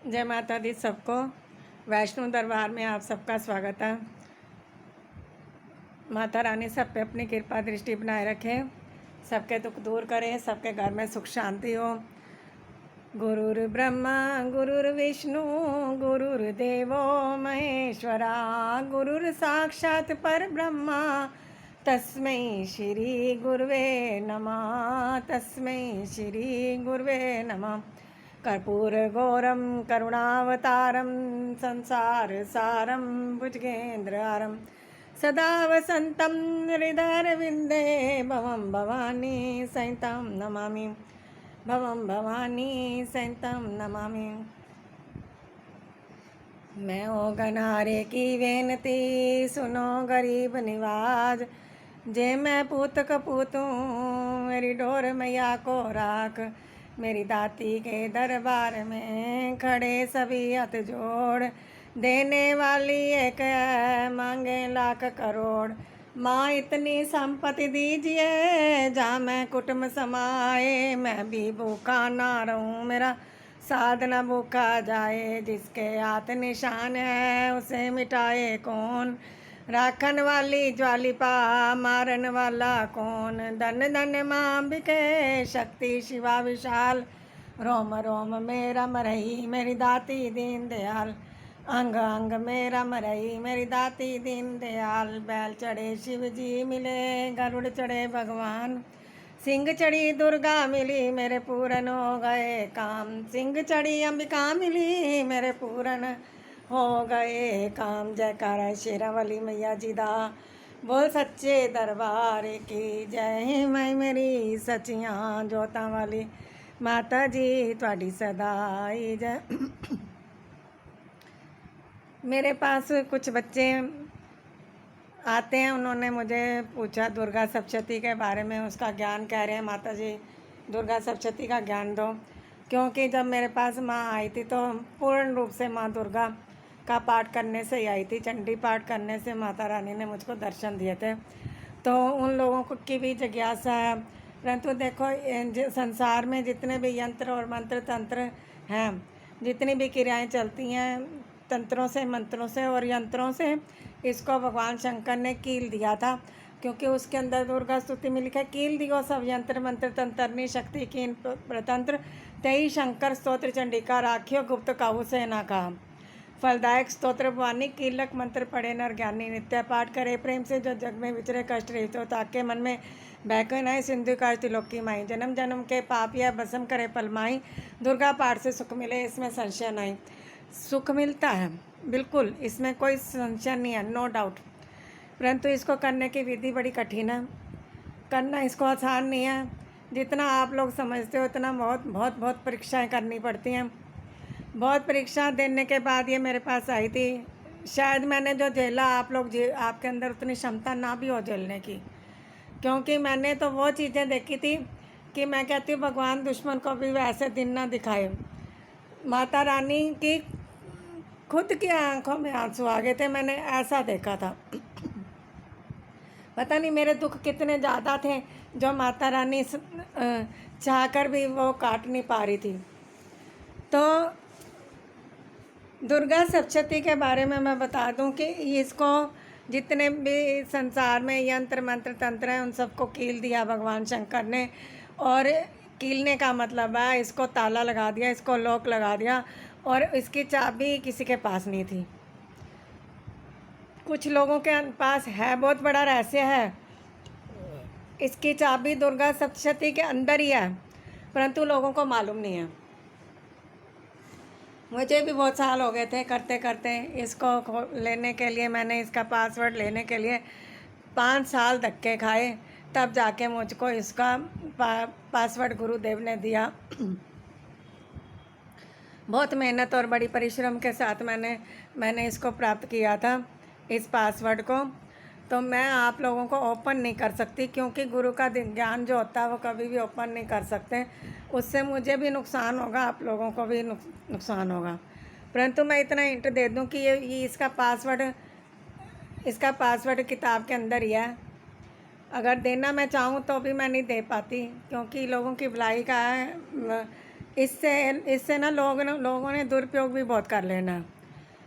जय माता दी सबको। वैष्णो दरबार में आप सबका स्वागत है। माता रानी सब पे अपनी कृपा दृष्टि बनाए रखे, सबके दुख दूर करें, सबके घर में सुख शांति हो। गुरुर् ब्रह्मा गुरुर्विष्णु गुरुर्देवो महेश्वरा, गुरुर् साक्षात् परब्रह्मा तस्मै श्री गुरुवे नमः, तस्मै श्री गुरुवे नमः। कर्पूरगौरं करुणावतारं संसारसारं भुजगेन्द्रहारं सदा वसन्तं हृदयारविन्दे भवं भवानी सहितं नमामि, भवं भवानी सहितं नमामि। मैं ओ गनारे की बेनती सुनो गरीब निवाज, जे मैं पूत कपूतूँ मेरी डोर मैया को राख। मेरी दाती के दरबार में खड़े सभी हाथ जोड़, देने वाली एक है मांगे लाख करोड़। माँ इतनी संपत्ति दीजिए जहाँ मैं कुटुंब समाए, मैं भी भूखा ना रहूँ मेरा साध न भूखा जाए। जिसके हाथ निशान है उसे मिटाए कौन, राखन वाली ज्वालिपा मारन वाला कौन। धन धन माँ बिके शक्ति शिवा विशाल, रोम रोम मेरा मरही मेरी दाती दीन दयाल। अंग अंग मेरा मरही मेरी दाती दीन दयाल। बैल चढ़े शिव जी मिले गरुड़ चढ़े भगवान, सिंह चढ़ी दुर्गा मिली मेरे पूरन हो गए काम। सिंह चढ़ी अंबिका मिली मेरे पूरन हो गए काम। जयकारा शेरावाली मैया जी दा, बोल सच्चे दरबार की जय। मैं मेरी सचियां जोतां वाली माता जी ਤੁਹਾਡੀ सदाई जय। मेरे पास कुछ बच्चे आते हैं, उन्होंने मुझे पूछा दुर्गा सप्तशती के बारे में, उसका ज्ञान कह रहे हैं माता जी दुर्गा सप्तशती का ज्ञान दो। क्योंकि जब मेरे पास माँ आई थी तो पूर्ण रूप से माँ दुर्गा का पाठ करने से ही आई थी, चंडी पाठ करने से माता रानी ने मुझको दर्शन दिए थे। तो उन लोगों को की भी जिज्ञासा है। परंतु देखो संसार में जितने भी यंत्र और मंत्र तंत्र हैं, जितनी भी क्रियाएं चलती हैं तंत्रों से मंत्रों से और यंत्रों से, इसको भगवान शंकर ने कील दिया था। क्योंकि उसके अंदर दुर्गा स्तुति में लिखा है, कील दियो सब यंत्र मंत्र तंत्रनी शक्ति कीन प्रतंत्र, तेई शंकर स्तोत्र चंडिका राखियो गुप्त काहू से ना कहा। फलदायक स्तोत्र भवानी कीलक मंत्र पढ़े नर ज्ञानी, नित्य पाठ करे प्रेम से जो जग में विचरे कष्ट रहित हो, ताके मन में बैकन आए सिंधु का त्रिलोकी माई। जन्म जन्म के पाप या भस्म करे पलमाई, दुर्गा पाठ से सुख मिले इसमें संशय नहीं। सुख मिलता है बिल्कुल, इसमें कोई संशय नहीं है, नो डाउट। परंतु इसको करने की विधि बड़ी कठिन है, करना इसको आसान नहीं है। जितना आप लोग समझते हो उतना बहुत बहुत बहुत परीक्षाएं करनी पड़ती हैं। बहुत परीक्षा देने के बाद ये मेरे पास आई थी। शायद मैंने जो झेला आप लोग आपके अंदर उतनी क्षमता ना भी हो झेलने की, क्योंकि मैंने तो वो चीज़ें देखी थी कि मैं कहती हूँ भगवान दुश्मन को भी वैसे दिन ना दिखाए। माता रानी की खुद की आंखों में आंसू आ गए थे, मैंने ऐसा देखा था। पता नहीं मेरे दुख कितने ज़्यादा थे जो माता रानी चाहकर भी वो काट नहीं पा रही थी। तो दुर्गा सप्तशती के बारे में मैं बता दूं कि इसको जितने भी संसार में यंत्र मंत्र तंत्र हैं उन सबको कील दिया भगवान शंकर ने। और कीलने का मतलब है इसको ताला लगा दिया, इसको लॉक लगा दिया, और इसकी चाबी किसी के पास नहीं थी। कुछ लोगों के पास है, बहुत बड़ा रहस्य है। इसकी चाबी दुर्गा सप्तशती के अंदर ही है, परंतु लोगों को मालूम नहीं है। मुझे भी बहुत साल हो गए थे करते करते इसको लेने के लिए। मैंने इसका पासवर्ड लेने के लिए 5 साल धक्के खाए, तब जाके मुझको इसका पासवर्ड गुरुदेव ने दिया। बहुत मेहनत और बड़ी परिश्रम के साथ मैंने इसको प्राप्त किया था, इस पासवर्ड को। तो मैं आप लोगों को ओपन नहीं कर सकती, क्योंकि गुरु का ज्ञान जो होता है वो कभी भी ओपन नहीं कर सकते। उससे मुझे भी नुकसान होगा, आप लोगों को भी नुकसान होगा। परंतु मैं इतना हिंट दे दूं कि ये इसका पासवर्ड किताब के अंदर ही है। अगर देना मैं चाहूँ तो भी मैं नहीं दे पाती, क्योंकि लोगों की भलाई का है इससे इससे ना लोगों ने दुरुपयोग भी बहुत कर लेना,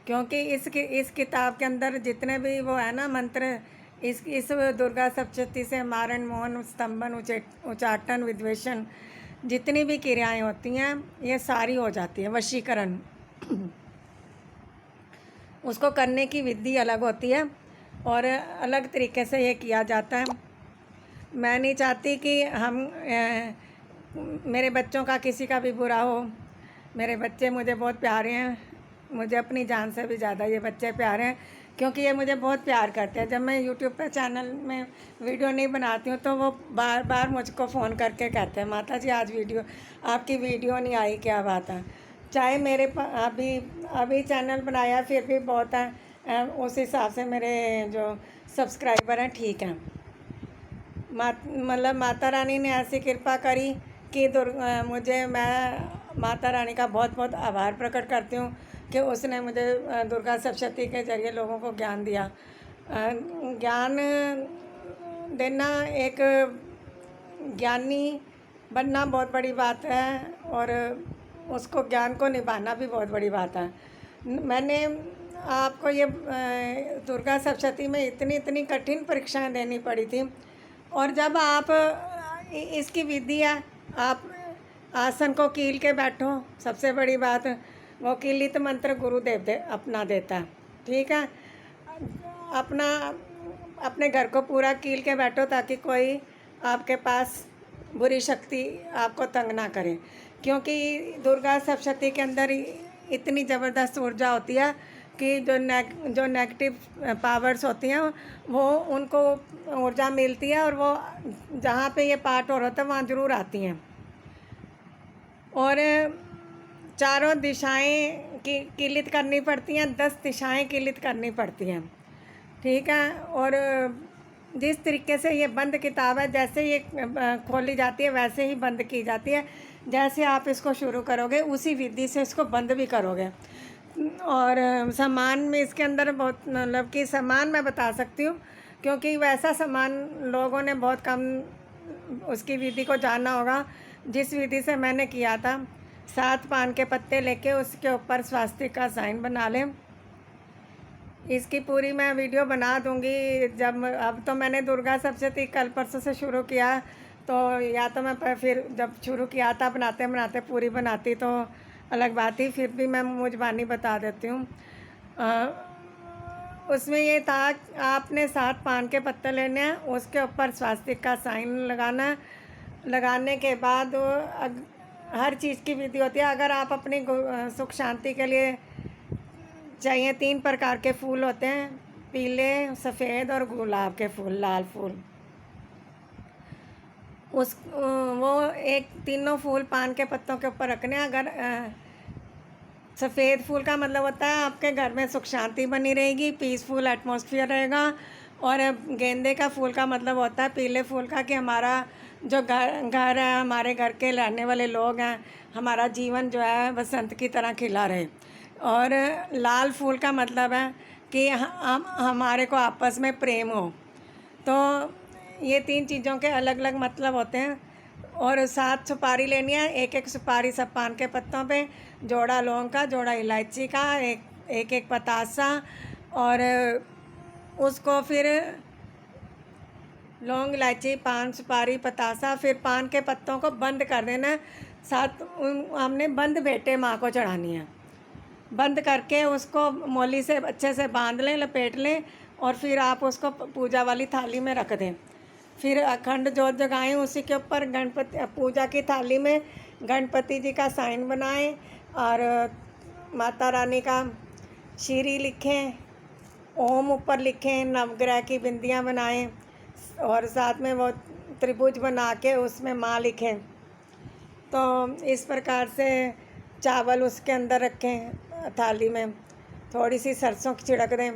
क्योंकि इस किताब के अंदर जितने भी वो है ना मंत्र, इस दुर्गा सप्तशती से मारण, मोहन, स्तंभन, उच्चाटन, विद्वेषण, जितनी भी क्रियाएं होती हैं ये सारी हो जाती हैं। वशीकरण उसको करने की विधि अलग होती है और अलग तरीके से ये किया जाता है। मैं नहीं चाहती कि मेरे बच्चों का किसी का भी बुरा हो। मेरे बच्चे मुझे बहुत प्यारे हैं, मुझे अपनी जान से भी ज़्यादा ये बच्चे प्यारे हैं, क्योंकि ये मुझे बहुत प्यार करते हैं। जब मैं यूट्यूब पे चैनल में वीडियो नहीं बनाती हूँ तो वो बार बार मुझको फ़ोन करके कहते हैं, माता जी आज आपकी वीडियो नहीं आई, क्या बात है। चाहे मेरे अभी चैनल बनाया फिर भी बहुत है, उस हिसाब से मेरे जो सब्सक्राइबर हैं ठीक हैं। मतलब माता रानी ने ऐसी कृपा करी कि मैं माता रानी का बहुत बहुत आभार प्रकट करती हूँ कि उसने मुझे दुर्गा सप्तशती के ज़रिए लोगों को ज्ञान दिया। ज्ञान देना, एक ज्ञानी बनना बहुत बड़ी बात है और उसको ज्ञान को निभाना भी बहुत बड़ी बात है। मैंने आपको ये दुर्गा सप्तशती में इतनी कठिन परीक्षाएं देनी पड़ी थी, और जब आप इसकी विधि है, आप आसन को कील के बैठो। सबसे बड़ी बात वो कीलित मंत्र गुरुदेव अपना देता है, ठीक है। अपने घर को पूरा कील के बैठो ताकि कोई आपके पास बुरी शक्ति आपको तंग ना करे, क्योंकि दुर्गा सप्तशती के अंदर इतनी ज़बरदस्त ऊर्जा होती है कि जो नेगेटिव पावर्स होती हैं वो उनको ऊर्जा मिलती है और वो जहाँ पे ये पाठ हो रहा था वहाँ ज़रूर आती हैं। और चारों दिशाएं कीलित करनी पड़ती हैं, 10 दिशाएं कीलित करनी पड़ती हैं, ठीक है। और जिस तरीके से ये बंद किताब है, जैसे ये खोली जाती है वैसे ही बंद की जाती है। जैसे आप इसको शुरू करोगे उसी विधि से इसको बंद भी करोगे। और सामान में इसके अंदर बहुत, मतलब कि सामान मैं बता सकती हूँ क्योंकि वैसा सामान लोगों ने बहुत कम उसकी विधि को जाना होगा। जिस विधि से मैंने किया था, 7 पान के पत्ते लेके उसके ऊपर स्वास्तिक का साइन बना लें। इसकी पूरी मैं वीडियो बना दूंगी जब, अब तो मैंने दुर्गा सप्तशती कल परसों से शुरू किया, तो या तो मैं फिर जब शुरू किया था बनाते बनाते पूरी बनाती तो अलग बात ही, फिर भी मैं मुझबानी बता देती हूँ। उसमें ये था आपने 7 पान के पत्ते लेने हैं, उसके ऊपर स्वास्तिक का साइन लगाना। लगाने के बाद हर चीज़ की विधि होती है। अगर आप अपनी सुख शांति के लिए चाहिए, 3 प्रकार के फूल होते हैं, पीले, सफ़ेद और गुलाब के फूल, लाल फूल। वो तीनों फूल पान के पत्तों के ऊपर रखने हैं। अगर सफ़ेद फूल का मतलब होता है आपके घर में सुख शांति बनी रहेगी, पीसफुल एटमॉस्फेयर रहेगा। और गेंदे का फूल का मतलब होता है, पीले फूल का, कि हमारा जो घर है, हमारे घर के रहने वाले लोग हैं, हमारा जीवन जो है बसंत की तरह खिला रहे। और लाल फूल का मतलब है कि हमारे को आपस में प्रेम हो। तो ये 3 चीज़ों के अलग अलग मतलब होते हैं। और 7 सुपारी लेनी है, एक सुपारी सब पान के पत्तों पे, जोड़ा लौंग का, जोड़ा इलायची का, एक पतासा। और उसको फिर लौंग, इलायची, पान, सुपारी, पतासा, फिर पान के पत्तों को बंद कर देना। हमने बंद भेंटें माँ को चढ़ानी है। बंद करके उसको मोली से अच्छे से बांध लें, लपेट लें, और फिर आप उसको पूजा वाली थाली में रख दें। फिर अखंड जोत जगाएं, उसी के ऊपर गणपति, पूजा की थाली में गणपति जी का साइन बनाएं और माता रानी का श्री लिखें, ओम ऊपर लिखें, नवग्रह की बिंदियां बनाएं और साथ में वो त्रिभुज बना के उसमें माँ लिखें। तो इस प्रकार से चावल उसके अंदर रखें थाली में, थोड़ी सी सरसों की छिड़क दें।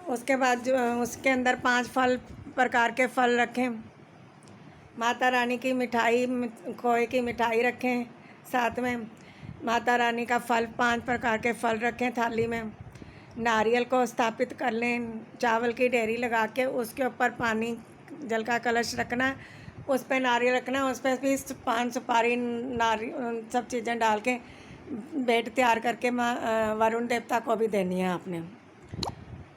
उसके बाद जो उसके अंदर 5 प्रकार के फल रखें। माता रानी की मिठाई, खोए की मिठाई रखें साथ में। माता रानी का फल, 5 प्रकार के फल रखें थाली में। नारियल को स्थापित कर लें, चावल की ढेरी लगा के उसके ऊपर पानी जल का कलश रखना, उस पर नारियल रखना, उस पर भी पान सुपारी नारियल सब चीज़ें डाल के भेंट तैयार करके वरुण देवता को भी देनी है आपने।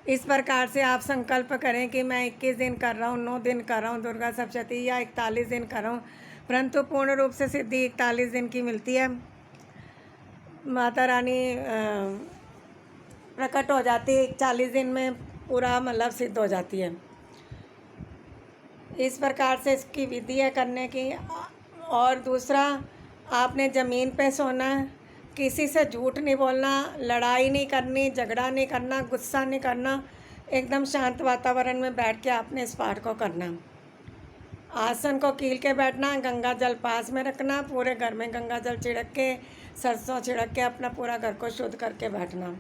इस प्रकार से आप संकल्प करें कि मैं 21 दिन कर रहा हूँ, 9 दिन कर रहा हूँ दुर्गा सप्तशती, या 41 दिन कर रहा हूँ, परंतु पूर्ण रूप से सिद्धि 41 दिन की मिलती है। माता रानी प्रकट हो जाती है 41 दिन में, पूरा मतलब सिद्ध हो जाती है। इस प्रकार से इसकी विधि है करने की। और दूसरा, आपने ज़मीन पे सोना है, किसी से झूठ नहीं बोलना, लड़ाई नहीं करनी, झगड़ा नहीं करना, गुस्सा नहीं करना, एकदम शांत वातावरण में बैठ के आपने इस पाठ को करना। आसन को कील के बैठना, गंगा जल पास में रखना, पूरे घर में गंगा जल छिड़क के, सरसों छिड़क के अपना पूरा घर को शुद्ध करके बैठना।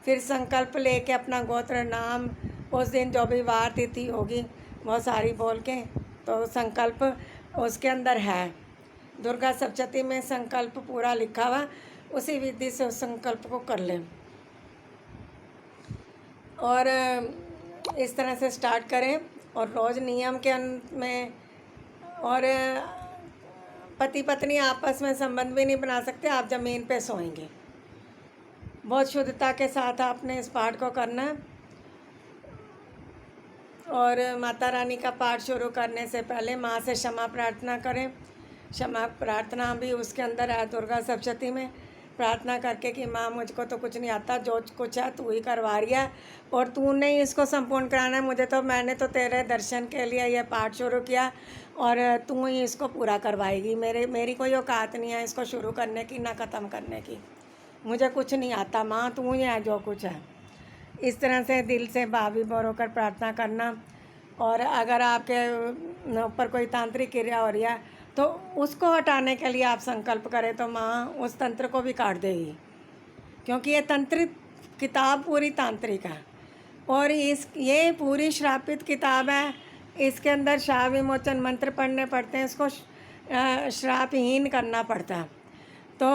फिर संकल्प लेके अपना गोत्र नाम, उस दिन जो भी वार तिथि होगी वो सारी बोल के, तो संकल्प उसके अंदर है, दुर्गा सप्तशती में संकल्प पूरा लिखा हुआ, उसी विधि से उस संकल्प को कर लें। और इस तरह से स्टार्ट करें। और रोज़ नियम के में, और पति पत्नी आपस में संबंध भी नहीं बना सकते, आप ज़मीन पे सोएंगे। बहुत शुद्धता के साथ आपने इस पाठ को करना है। और माता रानी का पाठ शुरू करने से पहले माँ से क्षमा प्रार्थना करें। क्षमा प्रार्थना भी उसके अंदर है दुर्गा सप्तशती में, प्रार्थना करके कि माँ मुझको तो कुछ नहीं आता, जो कुछ है तू ही करवा रही है और तूने ही इसको संपूर्ण कराना है। मैंने तो तेरे दर्शन के लिए ये पाठ शुरू किया और तू ही इसको पूरा करवाएगी। मेरी कोई औकात नहीं है इसको शुरू करने की ना ख़त्म करने की, मुझे कुछ नहीं आता माँ, तू ही है जो कुछ है। इस तरह से दिल से भावी भर होकर प्रार्थना करना। और अगर आपके ऊपर कोई तांत्रिक क्रिया हो रही है तो उसको हटाने के लिए आप संकल्प करें तो माँ उस तंत्र को भी काट देगी, क्योंकि ये तंत्रित किताब पूरी तांत्रिक है और ये पूरी श्रापित किताब है। इसके अंदर शाप विमोचन मंत्र पढ़ने पड़ते हैं, इसको श्रापहीन करना पड़ता है। तो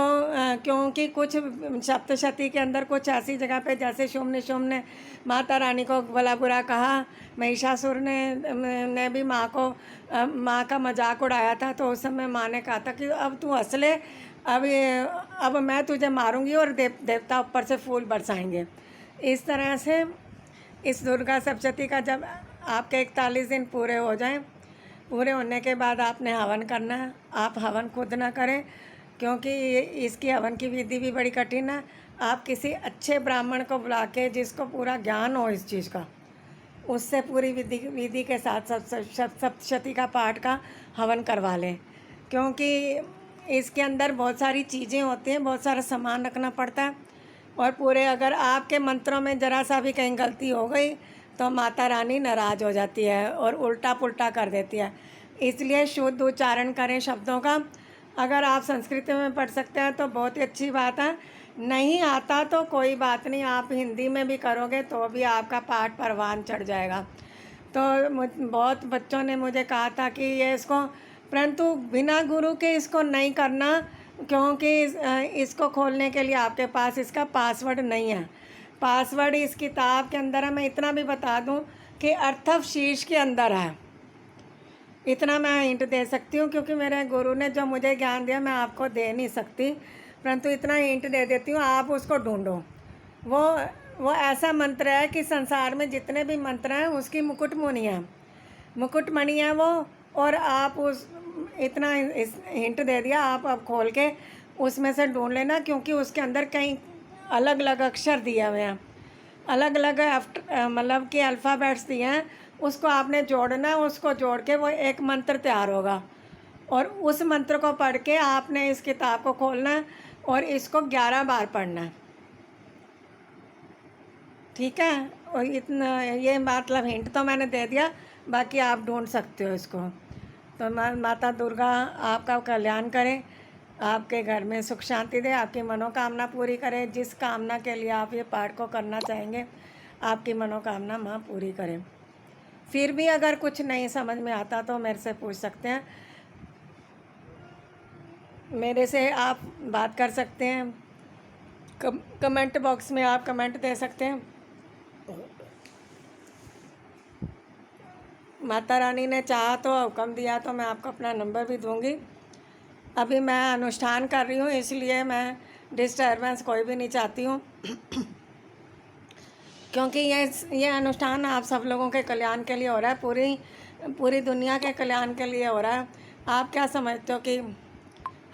क्योंकि कुछ सप्तशती के अंदर कुछ ऐसी जगह पे, जैसे शुम्भ निशुम्भ ने माता रानी को भला बुरा कहा, महिषासुर ने भी माँ का मजाक उड़ाया था, तो उस समय माँ ने कहा था कि अब तू हंस ले, अब मैं तुझे मारूंगी और देवता ऊपर से फूल बरसाएंगे। इस तरह से इस दुर्गा सप्तशती का जब आपके 41 दिन पूरे हो जाएं, पूरे होने के बाद आपने हवन करना है। आप हवन खुद ना करें, क्योंकि इसकी हवन की विधि भी बड़ी कठिन है। आप किसी अच्छे ब्राह्मण को बुला के, जिसको पूरा ज्ञान हो इस चीज़ का, उससे पूरी विधि के साथ सप्तशती का पाठ का हवन करवा लें, क्योंकि इसके अंदर बहुत सारी चीज़ें होती हैं, बहुत सारा सामान रखना पड़ता है। और पूरे अगर आपके मंत्रों में ज़रा सा भी कहीं गलती हो गई तो माता रानी नाराज़ हो जाती है और उल्टा पुल्टा कर देती है। इसलिए शुद्ध उच्चारण करें शब्दों का। अगर आप संस्कृत में पढ़ सकते हैं तो बहुत ही अच्छी बात है, नहीं आता तो कोई बात नहीं, आप हिंदी में भी करोगे तो भी आपका पाठ परवान चढ़ जाएगा। तो बहुत बच्चों ने मुझे कहा था कि ये इसको, परंतु बिना गुरु के इसको नहीं करना, क्योंकि इसको खोलने के लिए आपके पास इसका पासवर्ड नहीं है। पासवर्ड इस किताब के अंदर है। मैं इतना भी बता दूं कि अर्थव शीर्ष के अंदर है, इतना मैं हिंट दे सकती हूँ, क्योंकि मेरे गुरु ने जो मुझे ज्ञान दिया मैं आपको दे नहीं सकती, परंतु इतना हिंट दे देती हूँ, आप उसको ढूंढो। वो ऐसा मंत्र है कि संसार में जितने भी मंत्र हैं उसकी मुकुटमणि है वो। और आप उस इतना हिंट दे दिया, आप अब खोल के उसमें से ढूंढ लेना, क्योंकि उसके अंदर कई अलग अलग अक्षर दिए हुए हैं, अलग अलग मतलब कि अल्फ़ाबेट्स दिए हैं, उसको आपने जोड़ना है। उसको जोड़ के वो एक मंत्र तैयार होगा और उस मंत्र को पढ़ के आपने इस किताब को खोलना है और इसको 11 बार पढ़ना है, ठीक है। और इतना ये मतलब हिंट तो मैंने दे दिया, बाकी आप ढूंढ सकते हो इसको। तो माता दुर्गा आपका कल्याण करे, आपके घर में सुख शांति दे, आपकी मनोकामना पूरी करे। जिस कामना के लिए आप ये पाठ को करना चाहेंगे, आपकी मनोकामना माँ पूरी करें। फिर भी अगर कुछ नहीं समझ में आता तो मेरे से पूछ सकते हैं, मेरे से आप बात कर सकते हैं, कमेंट बॉक्स में आप कमेंट दे सकते हैं। माता रानी ने चाहा तो, हुक्म दिया तो मैं आपको अपना नंबर भी दूंगी। अभी मैं अनुष्ठान कर रही हूँ, इसलिए मैं डिस्टर्बेंस कोई भी नहीं चाहती हूँ क्योंकि ये अनुष्ठान आप सब लोगों के कल्याण के लिए हो रहा है, पूरी दुनिया के कल्याण के लिए हो रहा है। आप क्या समझते हो कि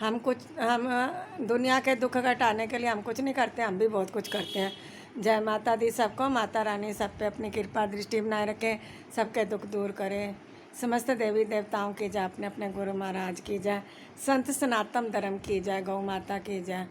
हम दुनिया के दुख घटाने के लिए हम कुछ नहीं करते? हम भी बहुत कुछ करते हैं। जय माता दी सबको। माता रानी सब पे अपनी कृपा दृष्टि बनाए रखे, सबके दुख दूर करे। समस्त देवी देवताओं की जय, अपने अपने गुरु महाराज की जय, संत सनातन धर्म की जय, गौ माता की जय।